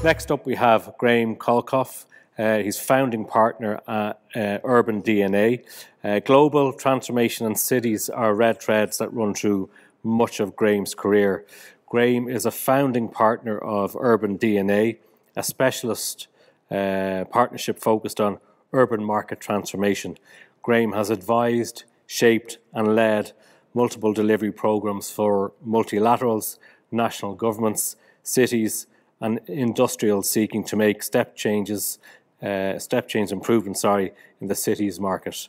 Next up, we have Graham Colclough. He's founding partner at Urban DNA. Global transformation and cities are red threads that run through much of Graham's career. Graham is a founding partner of Urban DNA, a specialist partnership focused on urban market transformation. Graham has advised, shaped and led multiple delivery programs for multilaterals, national governments, cities and industrials seeking to make step change improvements in the cities market.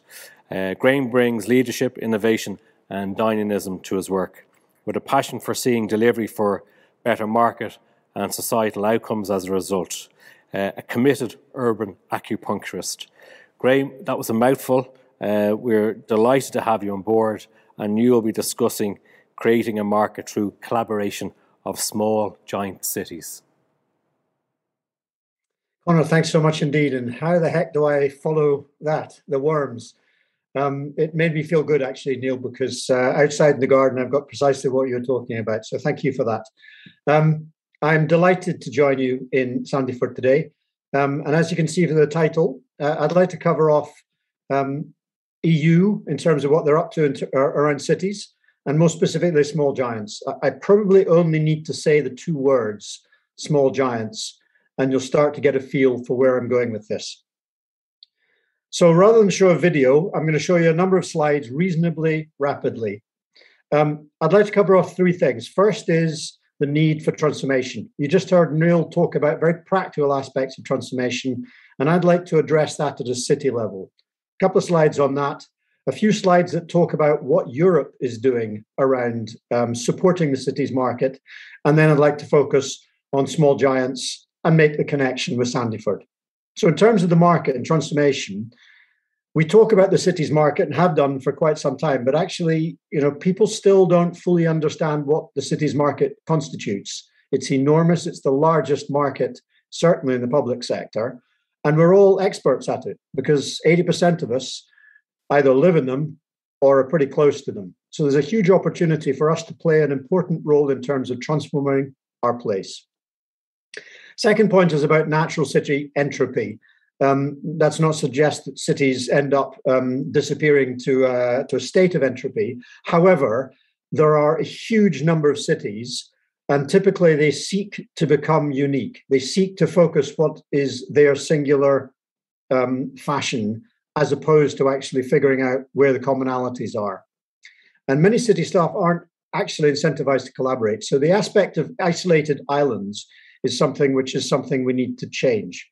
Graham brings leadership, innovation and dynamism to his work, with a passion for seeing delivery for better market and societal outcomes as a result. A committed urban acupuncturist. Graham, that was a mouthful. We're delighted to have you on board, and you will be discussing creating a market through collaboration of small giant cities. Conor, thanks so much indeed. And how the heck do I follow that? The worms. It made me feel good, actually, Neil, because outside in the garden, I've got precisely what you're talking about. So thank you for that. I'm delighted to join you in Sandyford today. And as you can see from the title, I'd like to cover off EU in terms of what they're up to around cities, and more specifically, small giants. I probably only need to say the two words, small giants, and you'll start to get a feel for where I'm going with this. So rather than show a video, I'm going to show you a number of slides reasonably rapidly. I'd like to cover off three things. First is the need for transformation. You just heard Neil talk about very practical aspects of transformation, and I'd like to address that at a city level. A couple of slides on that, a few slides that talk about what Europe is doing around supporting the cities market, and then I'd like to focus on small giants and make the connection with Sandyford. So in terms of the market and transformation, we talk about the cities market and have done for quite some time, but actually, people still don't fully understand what the cities market constitutes. It's enormous. It's the largest market, certainly in the public sector. And we're all experts at it because 80% of us either live in them or are pretty close to them. So there's a huge opportunity for us to play an important role in terms of transforming our place. Second point is about natural city entropy. That's not suggest that cities end up disappearing to a state of entropy. However, there are a huge number of cities, and typically they seek to become unique. They seek to focus what is their singular fashion, as opposed to actually figuring out where the commonalities are. And many city staff aren't actually incentivized to collaborate. So the aspect of isolated islands is something we need to change.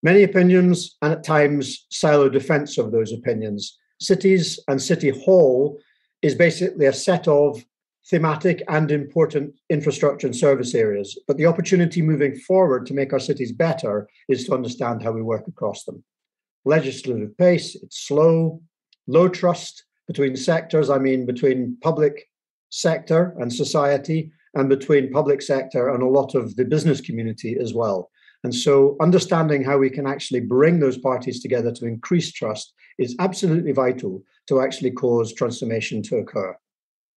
Many opinions, and at times silo defense of those opinions. Cities and City Hall is basically a set of thematic and important infrastructure and service areas. But the opportunity moving forward to make our cities better is to understand how we work across them. Legislative pace, it's slow, low trust between sectors, between public sector and society, and between public sector and a lot of the business community as well. And so understanding how we can actually bring those parties together to increase trust is absolutely vital to actually cause transformation to occur.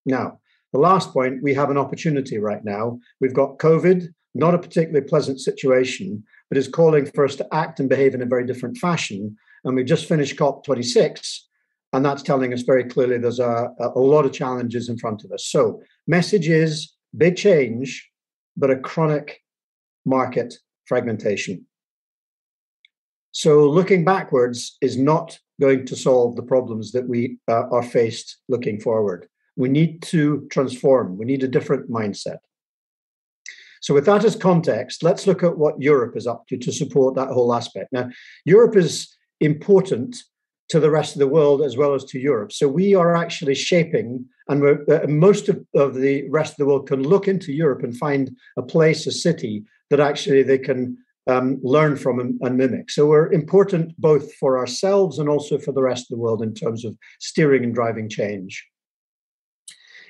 Now, the last point, we have an opportunity right now. We've got COVID, not a particularly pleasant situation, but is calling for us to act and behave in a very different fashion. And we've just finished COP26, and that's telling us very clearly there's a lot of challenges in front of us. So message is big change, but a chronic market fragmentation. So looking backwards is not going to solve the problems that we are faced looking forward. We need to transform. We need a different mindset. So with that as context, let's look at what Europe is up to support that whole aspect. Now, Europe is important to the rest of the world as well as to Europe. So we are actually shaping, and most of the rest of the world can look into Europe and find a place, a city that actually they can learn from and mimic. So we're important both for ourselves and also for the rest of the world in terms of steering and driving change.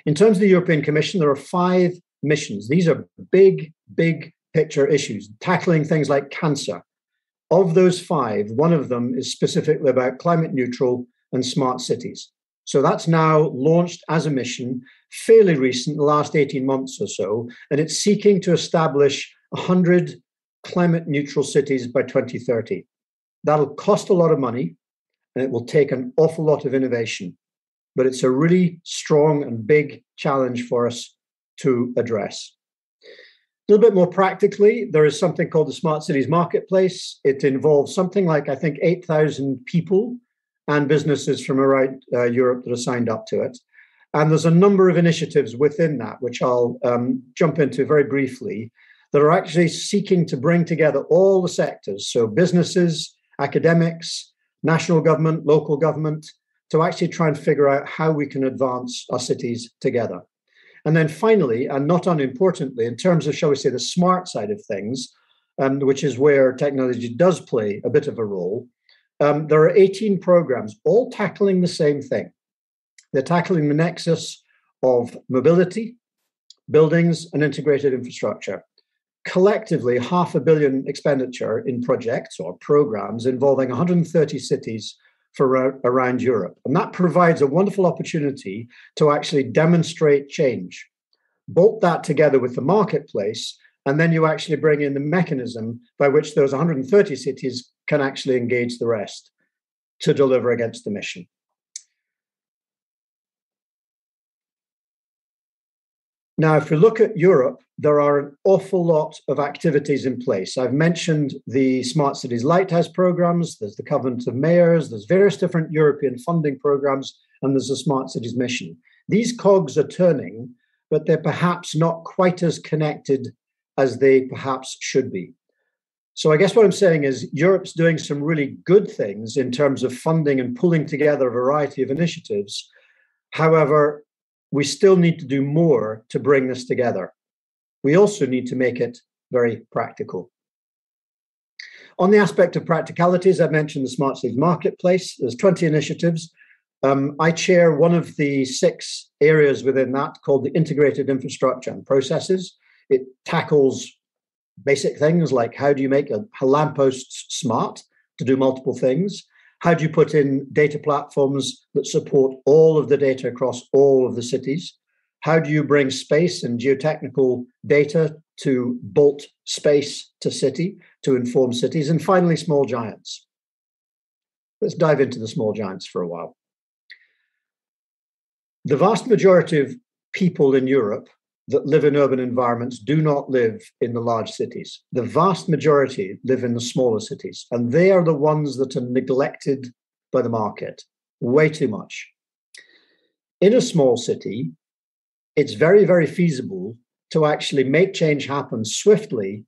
In terms of the European Commission, there are 5 missions. These are big, big picture issues, tackling things like cancer. Of those 5, one of them is specifically about climate neutral and smart cities. So that's now launched as a mission, fairly recent, the last 18 months or so, and it's seeking to establish 100 climate neutral cities by 2030. That'll cost a lot of money and it will take an awful lot of innovation, but it's a really strong and big challenge for us to address. A little bit more practically, there is something called the Smart Cities Marketplace. It involves something like, I think, 8,000 people and businesses from around Europe that are signed up to it. And there's a number of initiatives within that, which I'll jump into very briefly, that are actually seeking to bring together all the sectors, so businesses, academics, national government, local government, to actually try and figure out how we can advance our cities together. And then finally, and not unimportantly, in terms of, shall we say, the smart side of things, which is where technology does play a bit of a role, there are 18 programs, all tackling the same thing. They're tackling the nexus of mobility, buildings, and integrated infrastructure. Collectively, $500 million expenditure in projects or programs involving 130 cities for around Europe. And that provides a wonderful opportunity to actually demonstrate change. Bolt that together with the marketplace, and then you actually bring in the mechanism by which those 130 cities can actually engage the rest to deliver against the mission. Now, if we look at Europe, there are an awful lot of activities in place. I've mentioned the Smart Cities Lighthouse programs, there's the Covenant of Mayors, there's various different European funding programs, and there's the Smart Cities mission. These cogs are turning, but they're perhaps not quite as connected as they perhaps should be. So I guess what I'm saying is Europe's doing some really good things in terms of funding and pulling together a variety of initiatives. However, we still need to do more to bring this together. We also need to make it very practical. On the aspect of practicalities, I mentioned the Smart Cities Marketplace. There's 20 initiatives. I chair one of the 6 areas within that called the Integrated Infrastructure and Processes. It tackles basic things like how do you make a lamppost smart to do multiple things? How do you put in data platforms that support all of the data across all of the cities? How do you bring space and geotechnical data to bolt space to city, to inform cities? And finally, small giants. Let's dive into the small giants for a while. The vast majority of people in Europe that live in urban environments do not live in the large cities. The vast majority live in the smaller cities, and they are the ones that are neglected by the market way too much. In a small city, it's very, very feasible to actually make change happen swiftly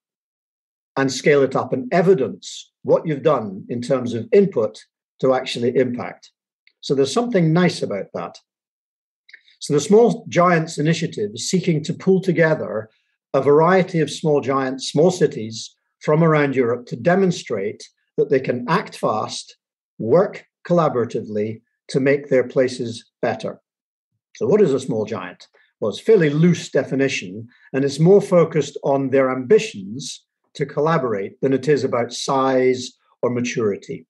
and scale it up and evidence what you've done in terms of input to actually impact. So there's something nice about that. So the Small Giants Initiative is seeking to pull together a variety of small giants, small cities from around Europe to demonstrate that they can act fast, work collaboratively to make their places better. So what is a small giant? Well, it's a fairly loose definition, and it's more focused on their ambitions to collaborate than it is about size or maturity.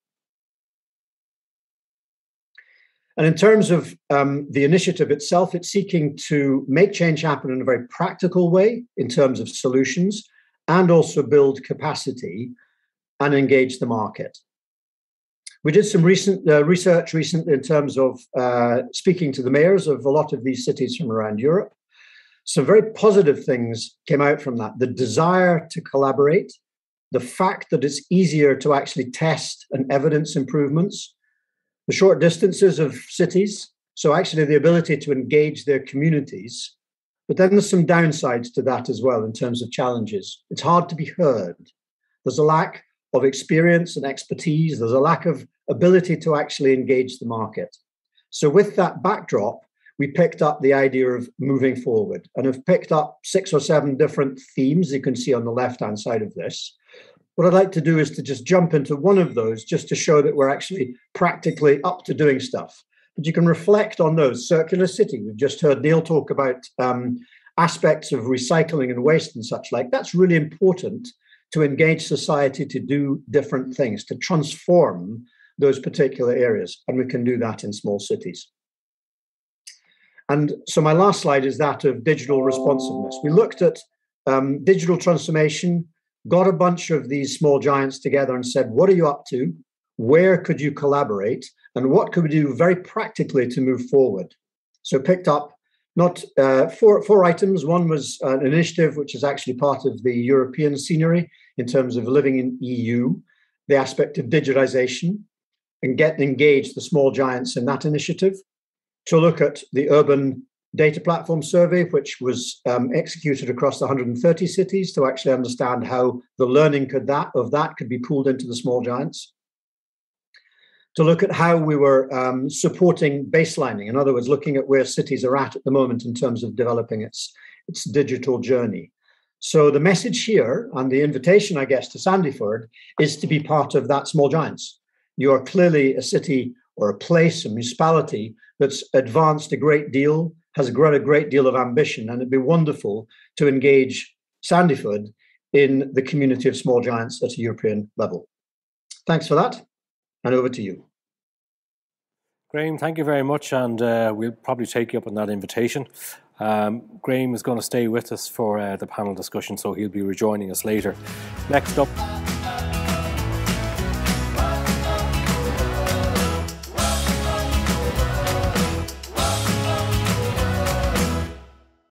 And in terms of the initiative itself, it's seeking to make change happen in a very practical way in terms of solutions and also build capacity and engage the market. We did some recent research recently in terms of speaking to the mayors of a lot of these cities from around Europe. Some very positive things came out from that. The desire to collaborate, the fact that it's easier to actually test and evidence improvements, the short distances of cities, so actually the ability to engage their communities. But then there's some downsides to that as well in terms of challenges. It's hard to be heard. There's a lack of experience and expertise. There's a lack of ability to actually engage the market. So with that backdrop, we picked up the idea of moving forward and have picked up 6 or 7 different themes you can see on the left-hand side of this. What I'd like to do is to just jump into one of those just to show that we're actually practically up to doing stuff. But you can reflect on those. Circular city, we've just heard Neil talk about aspects of recycling and waste and such like. That's really important to engage society to do different things, to transform those particular areas. And we can do that in small cities. And so my last slide is that of digital responsiveness. We looked at digital transformation got a bunch of these small giants together and said, what are you up to? Where could you collaborate? And what could we do very practically to move forward? So picked up not four items. One was an initiative which is actually part of the European scenery in terms of living in EU, the aspect of digitization, and get engaged the small giants in that initiative. To look at the urban data platform survey, which was executed across 130 cities to actually understand how the learning of that could be pooled into the small giants. To look at how we were supporting baselining, in other words, looking at where cities are at the moment in terms of developing its digital journey. So the message here and the invitation, I guess, to Sandyford is to be part of that small giants. You are clearly a city or a place, a municipality that's advanced a great deal, has grown a great deal of ambition, and it'd be wonderful to engage Sandyford in the community of small giants at a European level. Thanks for that, and over to you. Graham, thank you very much, and we'll probably take you up on that invitation. Graham is going to stay with us for the panel discussion, so he'll be rejoining us later. Next up.